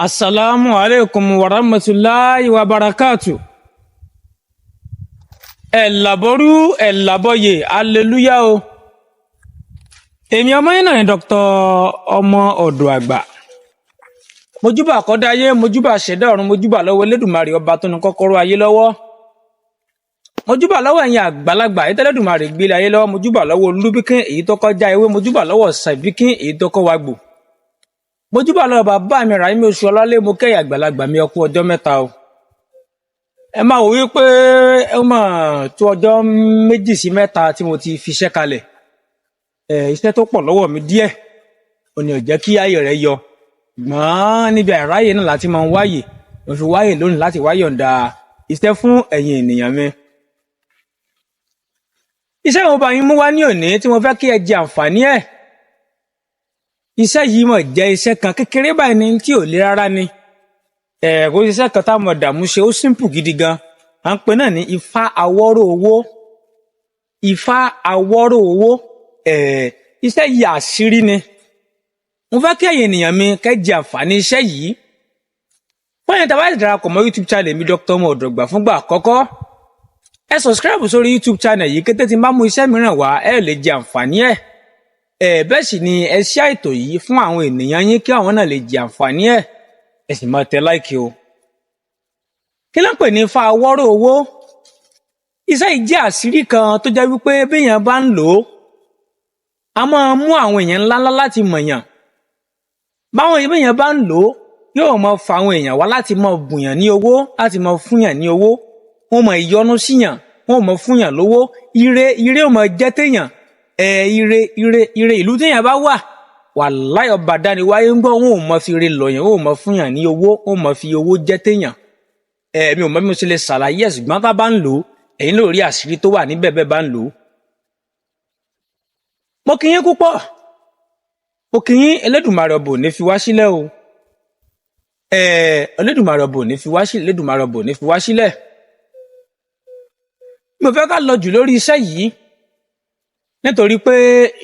Assalamu alaikum wa rahmatullahi wa barakatuh. Elaboru elaboye hallelujah o. Èmi ọmọ yín náà ni Dr. ọmọ ọ̀dọ̀ àgbà. Mojúbà àkọ́dáyé, mojúbà ṣẹ̀dá ọ̀run, mojúbà lọ́wọ́ Elédùmarè ọba tó ní kọ́kọ́rọ́ ayé lọ́wọ́. Mojúbà lọ́wọ́ ẹ̀yin àgbàlagbà èyí tẹ́lẹ̀dùmarè gbélé ayé lọ́wọ́, mojúbà lọ́wọ́ olúbíkín èyí tó kọjá ewé, mojúbà lọ́wọ́ sàbíkín èyí tó kọ́ wa gbò. Mojúbà lọ́wọ́ bàbá mi Ràhímì oṣù ọlálé mo kẹ́yìn àgbàlagbà mi ọkú ọjọ́ mẹ́ta o. Ẹ máa wò wípé ẹ máa tó ọjọ́ méjì sí mẹ́ta tí mo ti fi iṣẹ́ kalẹ̀. Iṣẹ́ tó pọ̀ lọ́wọ́ mi díẹ̀ ò ní ó jẹ́ kí ayé rẹ̀ yọ. Gbọ́n níbi àìráyè náà láti máa ń wáyè, mo fi wáyè lónìí láti wáyọ̀ ǹda iṣẹ́ fún ẹ̀yin ènìyàn mi. Iṣẹ́ mo bá yín mú wá ní òní tí mo fẹ́ kí ẹ jẹ àǹfààní ẹ̀. Iṣẹ́ yìí mọ̀ jẹ́ iṣẹ́ kan kékeré báyìí ni tí ò le rárá ni. Kò sí iṣẹ́ kan tá mọ̀ dààmú ṣe, ó simple gidi gan. À ń pè náà ní Ifá Awọ́rò Owó. Ifá Awọ́rò Owó. Iṣẹ́ yìí àṣírí ni. Mo fẹ́ kí ẹ̀yin ènìyàn mi kẹ́ jẹ àǹfààní iṣẹ́ yìí. Fún ẹ̀yin tí a bá ti darapọ̀ mọ́ YouTube channel mi Dr. ọmọ ọ̀dọ̀ àgbà fúngbà àkọ́kọ́. Ẹ subscribe sórí YouTube channel yìí kété tí n bá mú iṣẹ́ mìíràn wá ẹ lè jẹ àǹfààní ẹ̀. Bẹ́ẹ̀ sì ni ẹ share ètò yìí fún àwọn ènìyàn yín kí àwọn náà lè jẹ àǹfààní ẹ̀. Ẹ sì máa tẹ like o. Kí ló ń pè ní Ifá Awọ́rò Owó? Iṣẹ́ yìí jẹ́ àṣírí kan tó jẹ́ wípé béèyàn bá ń lò ó, a máa mú àwọn èèyàn ńláńlá láti mọ̀yàn. Báwọn èèyàn bá ń lò ó, yóò máa fa àwọn èèyàn wá láti máa bùyàn ní owó, láti máa fúnyàn ní owó. Wọ́n máa yọ́nú síyàn, wọ́n máa fúnyàn lówó. Ire ó máa jẹ́ téèyàn. Ire ìlú téèyàn bá wà, wàláhì ọba dániwáyé ń gbọ́, wọn ò máa fi ire lọ̀yàn, wọn ò máa fúnyàn ní owó, wọn ò máa fi owó jẹ́ téèyàn. Mi ò mọ̀ bí mo ṣe lè ṣàlàyé ẹ̀, ṣùgbọ́n tá a bá ń lò ó, ẹ̀yin ló rí àṣírí tó wà níbẹ̀ bẹ́ẹ̀ bá ń lò ó. Mo kí yín púpọ̀. Mo kí yín, Elédùmarè ọba ò ní fi wá sílẹ̀ o. Elédùmarè ọba ò ní fi wá sílẹ̀, Elédùmarè ọba ò ní fi wá sílẹ̀. Mo fẹ́ ká lọ jù lórí iṣẹ́ yìí nítorí pé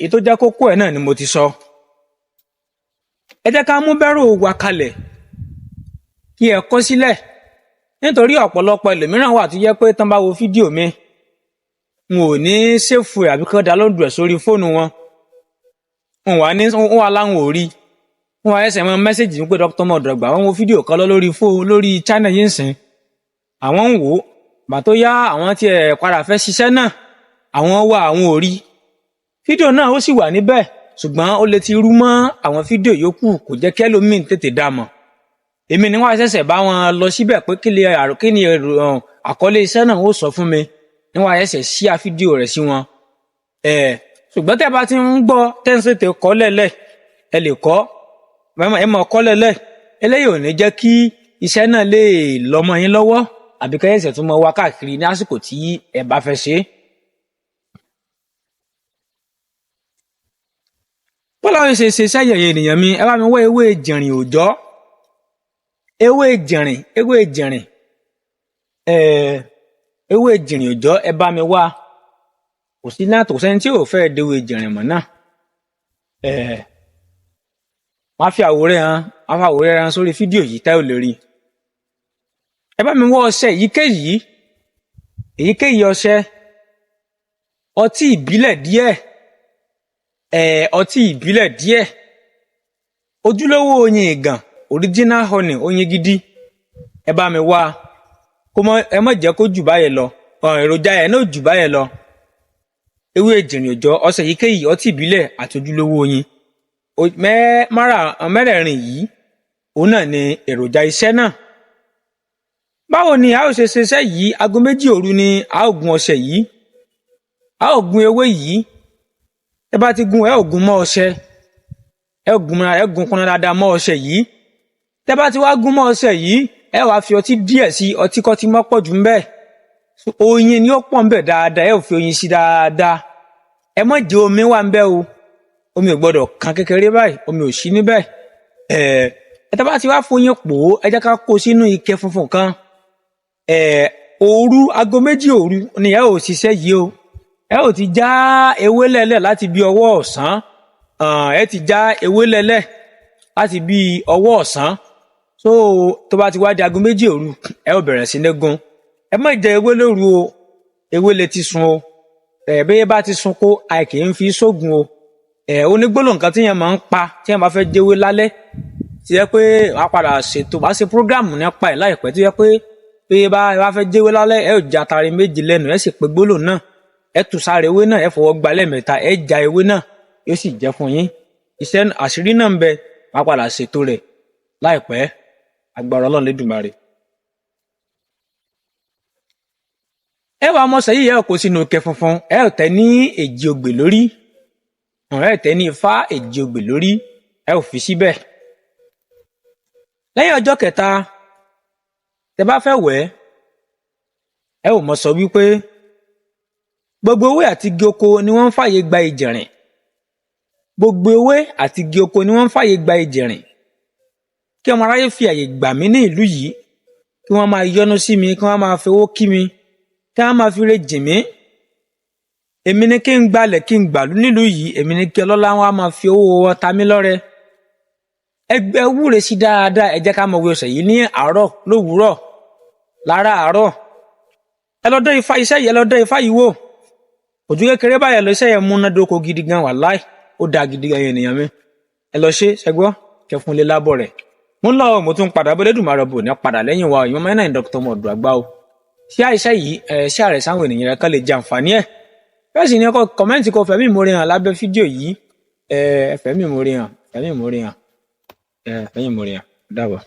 èyí tó jẹ́ kókó ẹ̀ náà ni mo ti sọ. Ẹ jẹ́ ká mú bẹ́rù wa kalẹ̀ kí ẹ kọ sílẹ̀, nítorí ọ̀pọ̀lọpọ̀ ẹlòmíràn wà tó jẹ́ pé tán bá wo fídíò mi wọn ò ní ṣèfù ẹ̀ àbí kán dálóòdù ẹ̀ sórí fóònù wọn. Wọ́n wà láwọn ò rí. Wọ́n wá ẹsẹ̀ mọ́ mẹ́sẹ̀jì wípé Dr. ọmọ ọ̀dọ̀ àgbà wọ́n wo fídíò kan lọ lórí channel yìí ń sìn. Àwọn ń wò ó, bà tó yá àwọn tí ẹ̀ padà fẹ́ ṣiṣẹ́ náà, àwọn ò rí. Fídíò náà ó sì wà níbẹ̀, ṣùgbọ́n ó lè ti rú mọ́ àwọn fídíò yòókù, kò jẹ́ kí ẹlòmíín tètè dá mọ̀. Èmi ni wọ́n ṣẹ̀ṣẹ̀ bá wọn lọ síbẹ̀ pé kí ni àkọlé iṣẹ́ náà ó sọ fún mi, ni wọ́n ṣẹ̀ṣẹ̀ ṣíà fídíò rẹ̀ sí wọn. Ṣùgbọ́n tẹ́ bá ti ń gbọ́ tẹ́ǹsẹ̀tẹ̀ kọ́ lẹ́lẹ̀, ẹ lè kọ́, ẹ mọ̀ kọ́ lẹ́lẹ̀, eléyìí ò ní jẹ́ kí iṣẹ́ náà lè lọ́mọ yín lọ́wọ́ àbí kẹ́yẹ̀sẹ̀ tó mọ wá káàkiri ní àsìkò tí ẹ bá fẹ́ ṣe é. Bọ́lá wọn ṣe iṣẹ́ yẹ̀yẹ̀ ènìyàn mi, ẹ bá mi wá ewé jìnrìn òòjọ́. Ewé jìnrìn òòjọ́ ẹ bá mi wá. Kò sí náà, kò sẹ́ni tí ò fẹ́ dewé jìnrìn mọ̀ náà. Wọ́n á fi àwòrán hàn sórí fídíò yìí tá ò lè rí. Ẹ bá mi wá ọṣẹ èyíkéyìí ọṣẹ, ọtí ìbílẹ̀ díẹ̀, ojúlówó oyin ìgàn, original honey, oyin gidi. Ẹ bá mi wá, ẹ má jẹ́ kó jù báyẹn lọ, èròjà ẹ̀ náà jù báyẹn lọ. Ewé jìnrìn òòjọ́, ọṣẹ èyíkéyìí, ọtí ìbílẹ̀ àti ojúlówó oyin. Mẹ́rẹ̀ẹ̀rin yìí, òun náà ni èròjà iṣẹ́ náà. Báwo ni a ó ṣe iṣẹ́ yìí? Aago 2 òru ni a ó gun ọṣẹ yìí. A ó gun ewé yìí. Ẹ bá ti gun, ẹ ó gun mọ́ ọṣẹ. Ẹ gun kúnná dáadáa mọ́ ọṣẹ yìí. Tẹ́ bá ti wá gun mọ́ ọṣẹ yìí, ẹ wá fi ọtí díẹ̀ sí, ọtí kọ́ ti mọ́ pọ̀ jù ńbẹ̀. Oyin ni ó pọ̀ ńbẹ̀ dáadáa, ẹ ó fi oyin sí dáadáa. Ẹ má jẹ́ omi wà ńbẹ̀ o. Omi ò gbọdọ̀ kan kékeré báyìí, omi ò sí níbẹ̀. Tẹ́ bá ti wá fóyin pò ó, ẹ jẹ́ ká kó sínú ike funfun kan. Òru, aago 2 òru ni ẹ ò ṣiṣẹ́ yìí o. Ẹ ò ti já ewé lẹ́lẹ̀ láti bí ọwọ́ ọ̀sán. Ẹ ti já ewé lẹ́lẹ̀ láti bí ọwọ́ ọ̀sán. so tó bá ti wá di aago 2 òru ẹ ó bẹ̀rẹ̀ sí ní gún. Ẹ má jẹ ewé lóru o, ewé lè ti sun o. Bẹ́ẹ̀ bá ti sun kó àì kì í fi sógun o. Onígbólóhùn nǹkan tí yẹn máa ń pa tí yẹn bá fẹ́ jẹ́wé lálẹ́ tí yẹ pé wàá padà ṣètò bá ṣe prógráàmù nípa ẹ̀ láìpẹ́ tí yẹ pé bá fẹ́ jẹ́wé lálẹ́ ẹ ò já atare méjì lẹ́nu ẹ sì pé gbólóhùn náà ẹ tù sára ewé náà ẹ fọwọ́ gba lẹ́ẹ̀mẹ́ta ẹ já ewé náà yóò sì jẹ́ fún yín. Iṣẹ́ àṣírí náà ń bẹ wàá padà ṣètò rẹ̀ láìpẹ́ agbára Ọlọ́run Lédùmarè. Ẹ wá mọ́sẹ̀ yìí ẹ kó sínú ike funfun ẹ ò tẹ́ ní èjì ogbè lórí ẹ tẹ́ ní ifá èjì ogbè lórí ẹ ò fi síbẹ̀. Lẹ́yìn ọjọ́ kẹta tẹ́ bá fẹ́ wẹ̀ ẹ ò mọ̀ sọ wípé gbogbo ewé àti igi oko ni wọ́n ń fàyè gba ìjẹ̀rìn, gbogbo ewé àti igi oko ni wọ́n ń fàyè gba ìjẹ̀rìn. Kí ọmọ aráyé fi àyè gbà mí ní ìlú yìí, kí wọ́n máa yọ́nú sí mi, kí wọ́n máa fi owó kí mi, kí wọ́n máa fi re jì mí. Èmi ni kí n gbalẹ̀ kí n gbàlú nílùú yìí, èmi ni kí ọlọ́lá wọn máa fi owó wọn ta mí lọ́rẹ. Ẹgbẹ́ wúre sí dáadáa, ẹ jẹ́ ká mọ̀ wí ọ̀sẹ̀ yìí ní àárọ̀ lówùúrọ̀ lára àárọ̀. Ẹ lọ dán ifá iṣẹ́ yìí, ẹ lọ dán ifá yìí wò. Ojú kékeré báyẹn lọ iṣẹ́ yẹn múnádóko gidi gan wàláì, ó dáa gidi gan ènìyàn mi. Ẹ lọ ṣe ṣẹgbọ́ kẹfún lé lábọ̀ rẹ̀. Mo ń lọ mo tún padà bó Lédùmarè bò ní padà lẹ́yìn wa ìyọ́n mẹ́rin Dr. Mọ̀dù àgbà o. Ṣé àìṣẹ́ yìí ṣé àrẹ sáwọn ènìyàn rẹ̀ kan lè jẹ àǹfààní ẹ̀. Bẹ́ẹ̀ sì ni ọkọ̀ kọ́mẹ́ǹtì kò fẹ̀mí ìmoore hàn lábẹ́ fídíò yìí. Fẹ̀mí ìmoore hàn, fẹ̀mí ìmoore hàn, fẹ̀mí ìmoore hàn. Dàbọ̀.